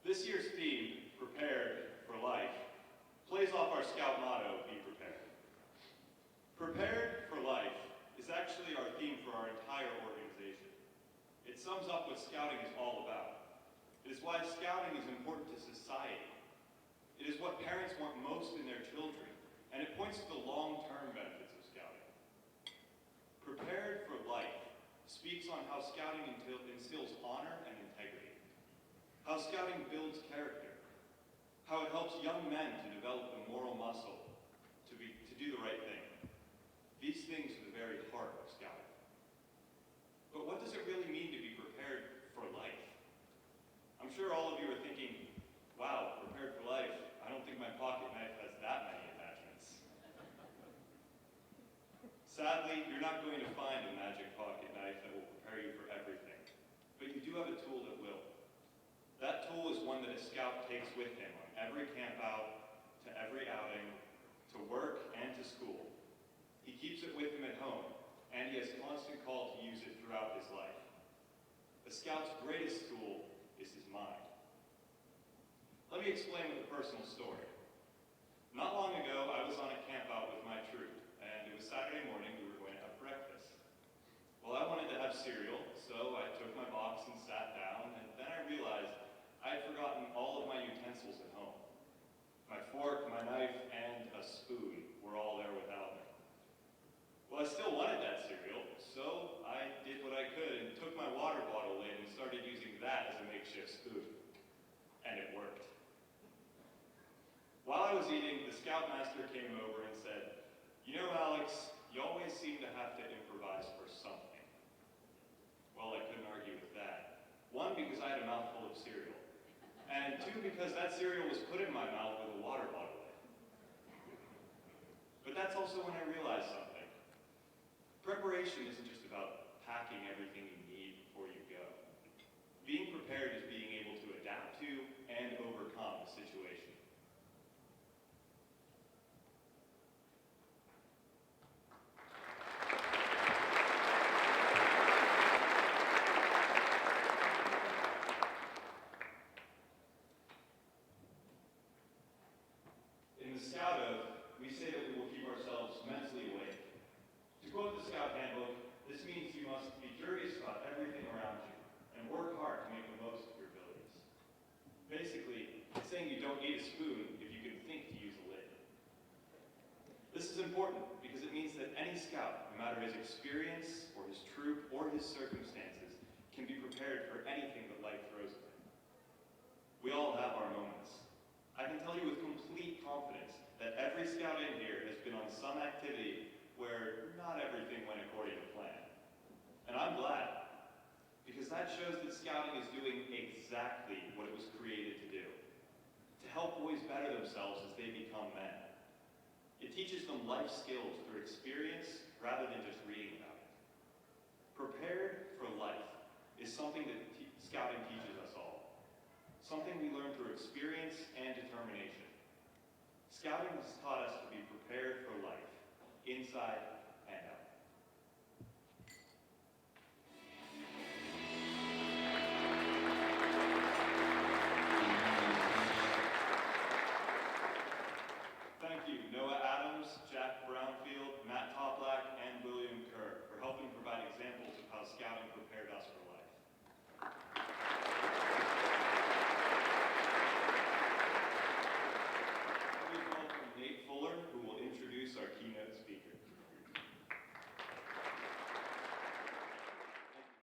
This year's theme, Prepared for Life, plays off our Scout motto, Be Prepared. Prepared for Life is actually our theme for our entire organization. It sums up what Scouting is all about. It is why Scouting is important to society. It is what parents want most in their children, and it points to the long-term benefits of Scouting. Prepared for Life speaks on how Scouting instills honor and integrity, how Scouting builds character, how it helps young men to develop the moral muscle to do the right thing. These things are the very heart of Scouting. But what does it really mean to be prepared for life? I'm sure all of you are thinking, wow, prepared for life, I don't think my pocket knife has that many attachments. Sadly, you're not going to find a magic pocket knife that will prepare you for everything, but you do have a tool that will. That tool is one that a scout takes with him on every camp out, to every outing, to work, and to school. He keeps it with him at home, and he has constant call to use it throughout his life. A scout's greatest tool is his mind. Let me explain with a personal story. Not long ago, I was on a camp out with my troop, and it was Saturday morning. We were going to have breakfast. Well, I wanted to have cereal, so I took my box and sat down, and then I realized I had forgotten all of my utensils at home. My fork, my knife, and a spoon were all there without me. Well, I still wanted that cereal, so I did what I could and took my water bottle in and started using that as a makeshift spoon. And it worked. While I was eating, the scoutmaster came over and said, "You know, Alex, you always seem to have to improvise for something." Well, I couldn't argue with that. One, because I had a mouthful of cereal. And two, because that cereal was put in my mouth with a water bottle in. But that's also when I realized something. Preparation isn't just about packing everything you need before you go. Being prepared is being able to adapt to and overcome a situation. In the Scout Oath, we say that we will keep ourselves mentally awake. To quote the Scout Handbook, this means you must be curious about everything around you and work hard to make the most of your abilities. Basically, it's saying you don't need a spoon if you can think to use a lid. This is important because it means that any scout, no matter his experience or his troop or his circumstances, can be prepared for anything that life throws at him. We all have our moments. I can tell you with complete confidence that every scout in here has been on some activity where not everything went according to plan. And I'm glad, because that shows that Scouting is doing exactly what it was created to do, to help boys better themselves as they become men. It teaches them life skills through experience rather than just reading about it. Prepared for life is something that Scouting teaches us all, something we learn through experience and determination. Scouting has taught us to be prepared for life, inside